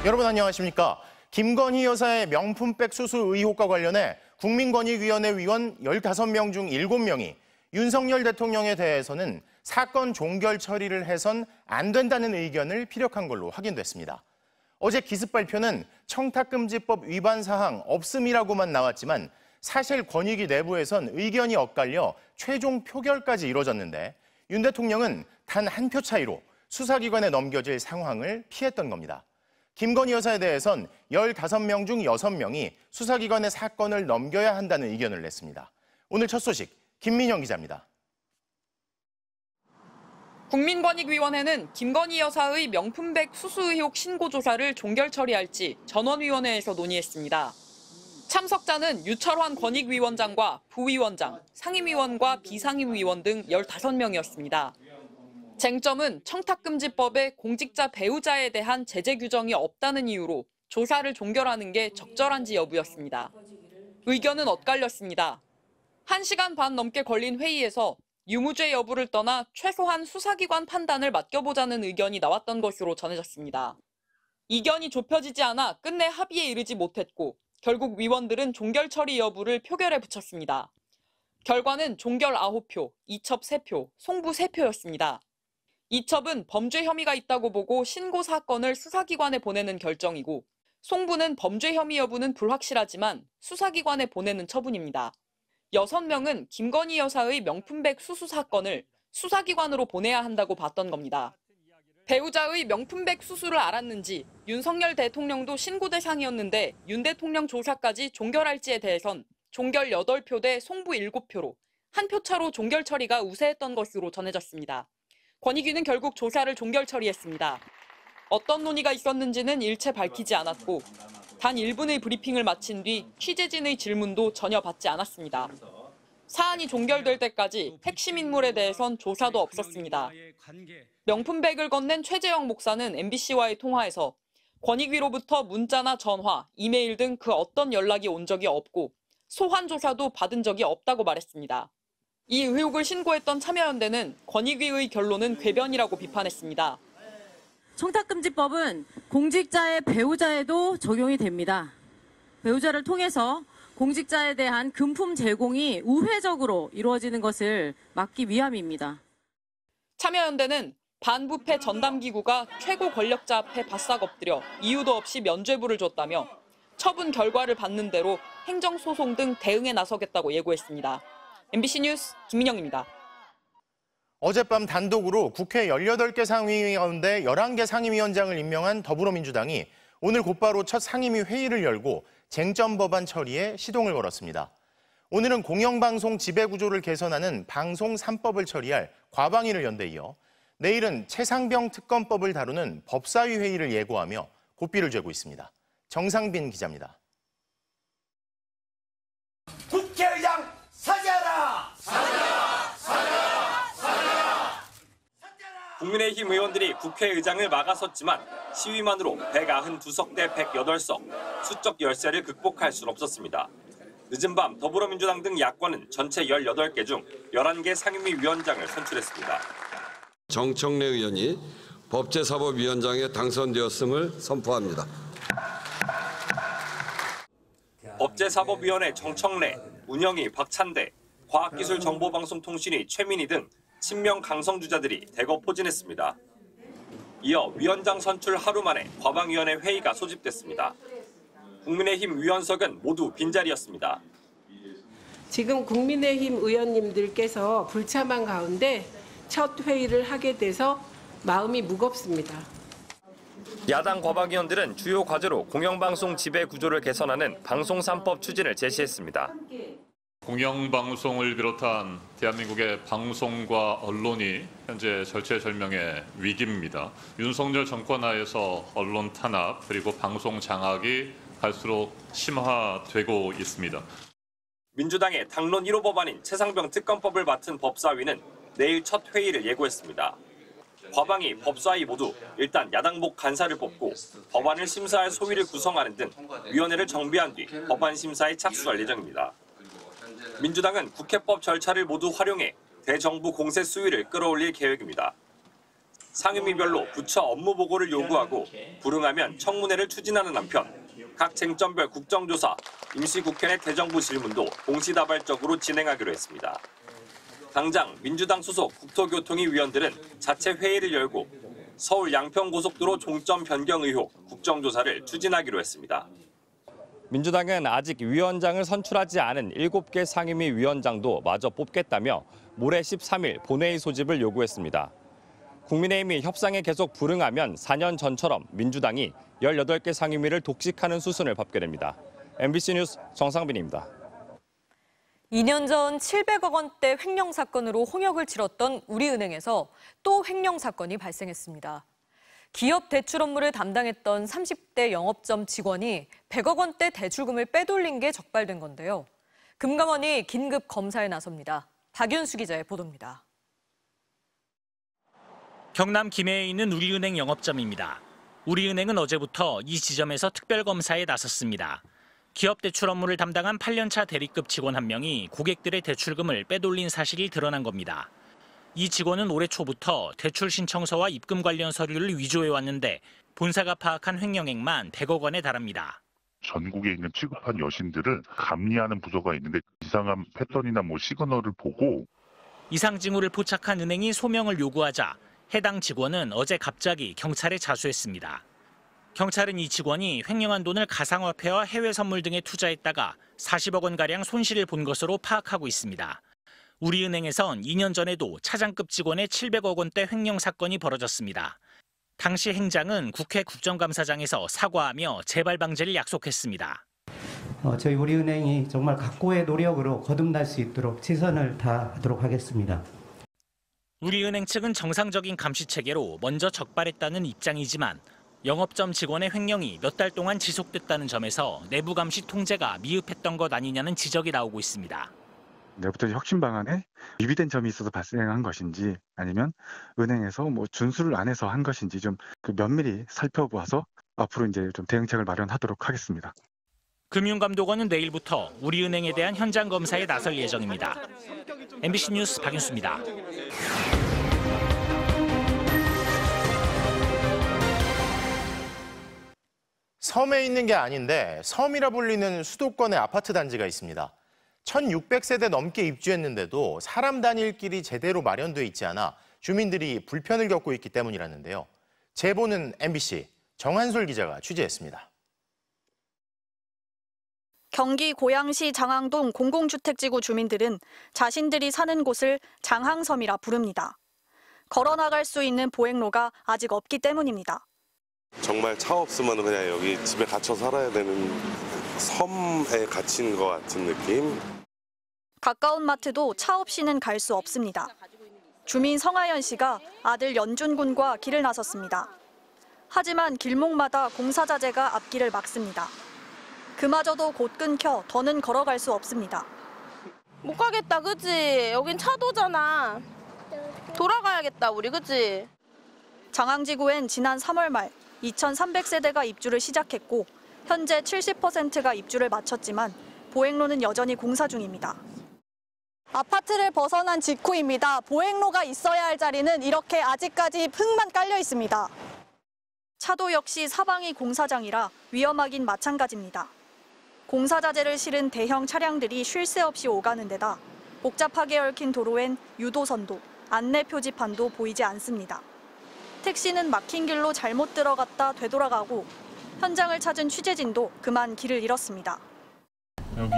여러분 안녕하십니까? 김건희 여사의 명품백 수수 의혹과 관련해 국민권익위원회 위원 15명 중 7명이 윤석열 대통령에 대해서는 사건 종결 처리를 해선 안 된다는 의견을 피력한 걸로 확인됐습니다. 어제 기습 발표는 청탁금지법 위반 사항 없음이라고만 나왔지만 사실 권익위 내부에선 의견이 엇갈려 최종 표결까지 이뤄졌는데 윤 대통령은 단 한 표 차이로 수사기관에 넘겨질 상황을 피했던 겁니다. 김건희 여사에 대해선 15명 중 6명이 수사기관에 사건을 넘겨야 한다는 의견을 냈습니다. 오늘 첫 소식 김민영 기자입니다. 국민권익위원회는 김건희 여사의 명품백 수수 의혹 신고 조사를 종결 처리할지 전원위원회에서 논의했습니다. 참석자는 유철환 권익위원장과 부위원장, 상임위원과 비상임위원 등 15명이었습니다. 쟁점은 청탁금지법에 공직자 배우자에 대한 제재 규정이 없다는 이유로 조사를 종결하는 게 적절한지 여부였습니다. 의견은 엇갈렸습니다. 1시간 반 넘게 걸린 회의에서 유무죄 여부를 떠나 최소한 수사기관 판단을 맡겨보자는 의견이 나왔던 것으로 전해졌습니다. 이견이 좁혀지지 않아 끝내 합의에 이르지 못했고 결국 위원들은 종결 처리 여부를 표결에 붙였습니다. 결과는 종결 9표, 이첩 3표, 송부 3표였습니다. 이첩은 범죄 혐의가 있다고 보고 신고 사건을 수사기관에 보내는 결정이고 송부는 범죄 혐의 여부는 불확실하지만 수사기관에 보내는 처분입니다. 6명은 김건희 여사의 명품백 수수 사건을 수사기관으로 보내야 한다고 봤던 겁니다. 배우자의 명품백 수수를 알았는지 윤석열 대통령도 신고 대상이었는데 윤 대통령 조사까지 종결할지에 대해선 종결 8표 대 송부 7표로 한 표 차로 종결 처리가 우세했던 것으로 전해졌습니다. 권익위는 결국 조사를 종결 처리했습니다. 어떤 논의가 있었는지는 일체 밝히지 않았고 단 1분의 브리핑을 마친 뒤 취재진의 질문도 전혀 받지 않았습니다. 사안이 종결될 때까지 핵심 인물에 대해선 조사도 없었습니다. 명품백을 건넨 최재형 목사는 MBC와의 통화에서 권익위로부터 문자나 전화, 이메일 등 그 어떤 연락이 온 적이 없고 소환 조사도 받은 적이 없다고 말했습니다. 이 의혹을 신고했던 참여연대는 권익위의 결론은 궤변이라고 비판했습니다. 청탁금지법은 공직자의 배우자에도 적용이 됩니다. 배우자를 통해서 공직자에 대한 금품 제공이 우회적으로 이루어지는 것을 막기 위함입니다. 참여연대는 반부패 전담기구가 최고 권력자 앞에 바싹 엎드려 이유도 없이 면죄부를 줬다며 처분 결과를 받는 대로 행정소송 등 대응에 나서겠다고 예고했습니다. MBC 뉴스 김민영입니다. 어젯밤 단독으로 국회 18개 상임위 가운데 11개 상임위원장을 임명한 더불어민주당이 오늘 곧바로 첫 상임위 회의를 열고 쟁점 법안 처리에 시동을 걸었습니다. 오늘은 공영방송 지배구조를 개선하는 방송 3법을 처리할 과방위를 연대 이어 내일은 최상병 특검법을 다루는 법사위 회의를 예고하며 고삐를 쬐고 있습니다. 정상빈 기자입니다. 국회의장 사죄하라! 사죄하라! 사죄하라! 사죄하라! 국민의힘 의원들이 국회의장을 막아섰지만 시위만으로 192석 대 108석, 수적 열세를 극복할 수는 없었습니다. 늦은 밤 더불어민주당 등 야권은 전체 18개 중 11개 상임위 위원장을 선출했습니다. 정청래 의원이 법제사법위원장에 당선되었음을 선포합니다. 법제사법위원회 정청래, 운영위 박찬대, 과학기술정보방송통신위 최민희 등 친명 강성주자들이 대거 포진했습니다. 이어 위원장 선출 하루 만에 과방위원회 회의가 소집됐습니다. 국민의힘 위원석은 모두 빈자리였습니다. 지금 국민의힘 의원님들께서 불참한 가운데 첫 회의를 하게 돼서 마음이 무겁습니다. 야당 과방위원들은 주요 과제로 공영방송 지배 구조를 개선하는 방송 3법 추진을 제시했습니다. 공영방송을 비롯한 대한민국의 방송과 언론이 현재 절체절명의 위기입니다. 윤석열 정권 하에서 언론 탄압 그리고 방송 장악이 갈수록 심화되고 있습니다. 민주당의 당론 1호 법안인 최상병 특검법을 맡은 법사위는 내일 첫 회의를 예고했습니다. 과방위, 법사위 모두 일단 야당복 간사를 뽑고 법안을 심사할 소위를 구성하는 등 위원회를 정비한 뒤 법안 심사에 착수할 예정입니다. 민주당은 국회법 절차를 모두 활용해 대정부 공세 수위를 끌어올릴 계획입니다. 상임위별로 부처 업무 보고를 요구하고 불응하면 청문회를 추진하는 한편 각 쟁점별 국정조사, 임시국회 내 대정부 질문도 동시다발적으로 진행하기로 했습니다. 당장 민주당 소속 국토교통위 위원들은 자체 회의를 열고 서울 양평고속도로 종점 변경 의혹 국정조사를 추진하기로 했습니다. 민주당은 아직 위원장을 선출하지 않은 7개 상임위 위원장도 마저 뽑겠다며 모레 13일 본회의 소집을 요구했습니다. 국민의힘이 협상에 계속 불응하면 4년 전처럼 민주당이 18개 상임위를 독식하는 수순을 밟게 됩니다. MBC 뉴스 정상빈입니다. 2년 전 700억 원대 횡령 사건으로 홍역을 치렀던 우리은행에서 또 횡령 사건이 발생했습니다. 기업 대출 업무를 담당했던 30대 영업점 직원이 100억 원대 대출금을 빼돌린 게 적발된 건데요. 금감원이 긴급 검사에 나섭니다. 박윤수 기자의 보도입니다. 경남 김해에 있는 우리은행 영업점입니다. 우리은행은 어제부터 이 지점에서 특별검사에 나섰습니다. 기업 대출 업무를 담당한 8년차 대리급 직원 한 명이 고객들의 대출금을 빼돌린 사실이 드러난 겁니다. 이 직원은 올해 초부터 대출 신청서와 입금 관련 서류를 위조해왔는데 본사가 파악한 횡령액만 100억 원에 달합니다. 전국에 있는 취급한 여신들을 감리하는 부서가 있는데 이상한 패턴이나 시그널을 보고 이상 징후를 포착한 은행이 소명을 요구하자 해당 직원은 어제 갑자기 경찰에 자수했습니다. 경찰은 이 직원이 횡령한 돈을 가상화폐와 해외 선물 등에 투자했다가 40억 원가량 손실을 본 것으로 파악하고 있습니다. 우리은행에선 2년 전에도 차장급 직원의 700억 원대 횡령 사건이 벌어졌습니다. 당시 행장은 국회 국정감사장에서 사과하며 재발 방지를 약속했습니다. 저희 우리은행이 정말 각고의 노력으로 거듭날 수 있도록 최선을 다하도록 하겠습니다. 우리은행 측은 정상적인 감시 체계로 먼저 적발했다는 입장이지만 영업점 직원의 횡령이 몇 달 동안 지속됐다는 점에서 내부 감시 통제가 미흡했던 것 아니냐는 지적이 나오고 있습니다. 내부적인 혁신 방안에 미비된 점이 있어서 발생한 것인지 아니면 은행에서 준수를 안 해서 한 것인지 좀 면밀히 살펴보아서 앞으로 이제 좀 대응책을 마련하도록 하겠습니다. 금융감독원은 내일부터 우리은행에 대한 현장 검사에 나설 예정입니다. MBC 뉴스 박윤수입니다. 섬에 있는 게 아닌데 섬이라 불리는 수도권의 아파트 단지가 있습니다. 1,600세대 넘게 입주했는데도 사람 다닐 길이 제대로 마련돼 있지 않아 주민들이 불편을 겪고 있기 때문이라는데요. 제보는 MBC 정한솔 기자가 취재했습니다. 경기 고양시 장항동 공공주택지구 주민들은 자신들이 사는 곳을 장항섬이라 부릅니다. 걸어 나갈 수 있는 보행로가 아직 없기 때문입니다. 정말 차 없으면 그냥 여기 집에 갇혀 살아야 되는 섬에 갇힌 것 같은 느낌? 가까운 마트도 차 없이는 갈 수 없습니다. 주민 성하연 씨가 아들 연준 군과 길을 나섰습니다. 하지만 길목마다 공사 자재가 앞길을 막습니다. 그마저도 곧 끊겨 더는 걸어갈 수 없습니다. 못 가겠다, 그치? 여긴 차도잖아. 돌아가야겠다, 우리, 그치? 장항지구엔 지난 3월 말 2,300세대가 입주를 시작했고 현재 70%가 입주를 마쳤지만 보행로는 여전히 공사 중입니다. 아파트를 벗어난 직후입니다. 보행로가 있어야 할 자리는 이렇게 아직까지 흙만 깔려 있습니다. 차도 역시 사방이 공사장이라 위험하긴 마찬가지입니다. 공사 자재를 실은 대형 차량들이 쉴 새 없이 오가는 데다 복잡하게 얽힌 도로엔 유도선도, 안내 표지판도 보이지 않습니다. 택시는 막힌 길로 잘못 들어갔다 되돌아가고 현장을 찾은 취재진도 그만 길을 잃었습니다. 여기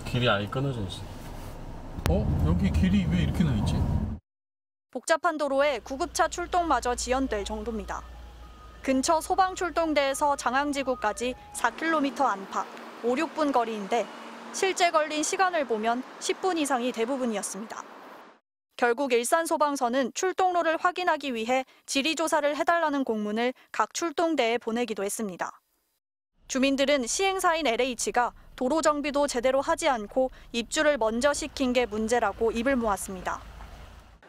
길이 아예 끊어져 있어. 여기 길이 왜 이렇게 나 있지? 복잡한 도로에 구급차 출동마저 지연될 정도입니다. 근처 소방출동대에서 장항지구까지 4km 안팎, 5, 6분 거리인데 실제 걸린 시간을 보면 10분 이상이 대부분이었습니다. 결국 일산소방서는 출동로를 확인하기 위해 지리조사를 해달라는 공문을 각 출동대에 보내기도 했습니다. 주민들은 시행사인 LH가 도로 정비도 제대로 하지 않고 입주를 먼저 시킨 게 문제라고 입을 모았습니다.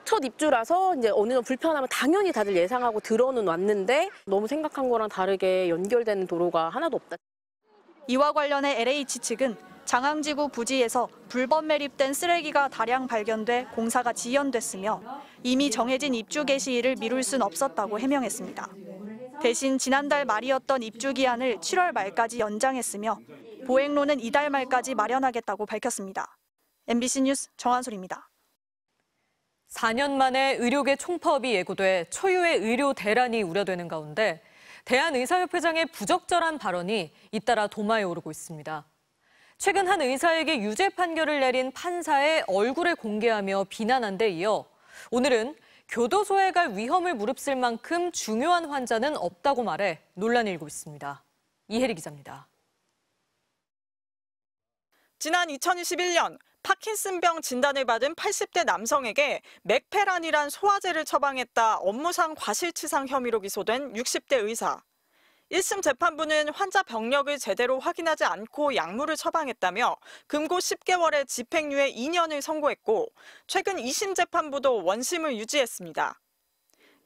첫 입주라서 이제 어느 정도 불편하면 당연히 다들 예상하고 들어는 왔는데 너무 생각한 거랑 다르게 연결되는 도로가 하나도 없다. 이와 관련해 LH 측은 장항지구 부지에서 불법 매립된 쓰레기가 다량 발견돼 공사가 지연됐으며 이미 정해진 입주 개시일을 미룰 순 없었다고 해명했습니다. 대신 지난달 말이었던 입주 기한을 7월 말까지 연장했으며 보행로는 이달 말까지 마련하겠다고 밝혔습니다. MBC 뉴스 정한솔입니다. 4년 만에 의료계 총파업이 예고돼 초유의 의료 대란이 우려되는 가운데 대한의사협회장의 부적절한 발언이 잇따라 도마에 오르고 있습니다. 최근 한 의사에게 유죄 판결을 내린 판사의 얼굴을 공개하며 비난한 데 이어 오늘은 교도소에 갈 위험을 무릅쓸 만큼 중요한 환자는 없다고 말해 논란이 일고 있습니다. 이혜리 기자입니다. 지난 2021년 파킨슨병 진단을 받은 80대 남성에게 맥페란이란 소화제를 처방했다 업무상 과실치상 혐의로 기소된 60대 의사. 1심 재판부는 환자 병력을 제대로 확인하지 않고 약물을 처방했다며 금고 10개월의 집행유예 2년을 선고했고 최근 2심 재판부도 원심을 유지했습니다.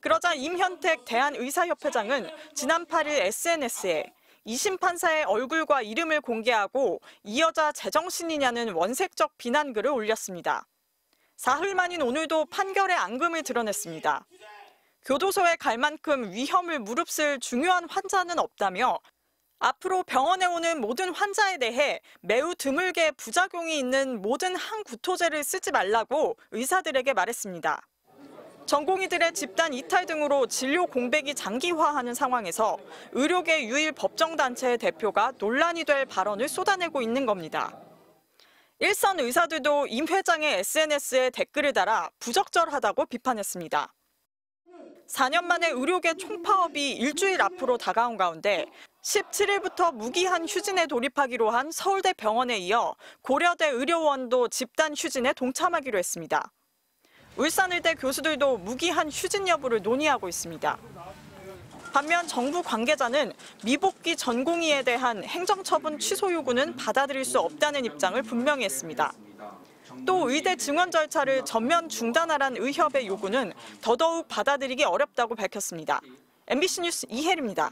그러자 임현택 대한의사협회장은 지난 8일 SNS에 2심 판사의 얼굴과 이름을 공개하고 이 여자 제정신이냐는 원색적 비난글을 올렸습니다. 사흘 만인 오늘도 판결의 앙금을 드러냈습니다. 교도소에 갈 만큼 위험을 무릅쓸 중요한 환자는 없다며 앞으로 병원에 오는 모든 환자에 대해 매우 드물게 부작용이 있는 모든 항구토제를 쓰지 말라고 의사들에게 말했습니다. 전공의들의 집단 이탈 등으로 진료 공백이 장기화하는 상황에서 의료계 유일 법정단체의 대표가 논란이 될 발언을 쏟아내고 있는 겁니다. 일선 의사들도 임 회장의 SNS에 댓글을 달아 부적절하다고 비판했습니다. 4년 만에 의료계 총파업이 일주일 앞으로 다가온 가운데 17일부터 무기한 휴진에 돌입하기로 한 서울대 병원에 이어 고려대 의료원도 집단 휴진에 동참하기로 했습니다. 울산의대 교수들도 무기한 휴진 여부를 논의하고 있습니다. 반면 정부 관계자는 미복귀 전공의에 대한 행정처분 취소 요구는 받아들일 수 없다는 입장을 분명히 했습니다. 또 의대 증원 절차를 전면 중단하란 의협의 요구는 더더욱 받아들이기 어렵다고 밝혔습니다. MBC 뉴스 이혜리입니다.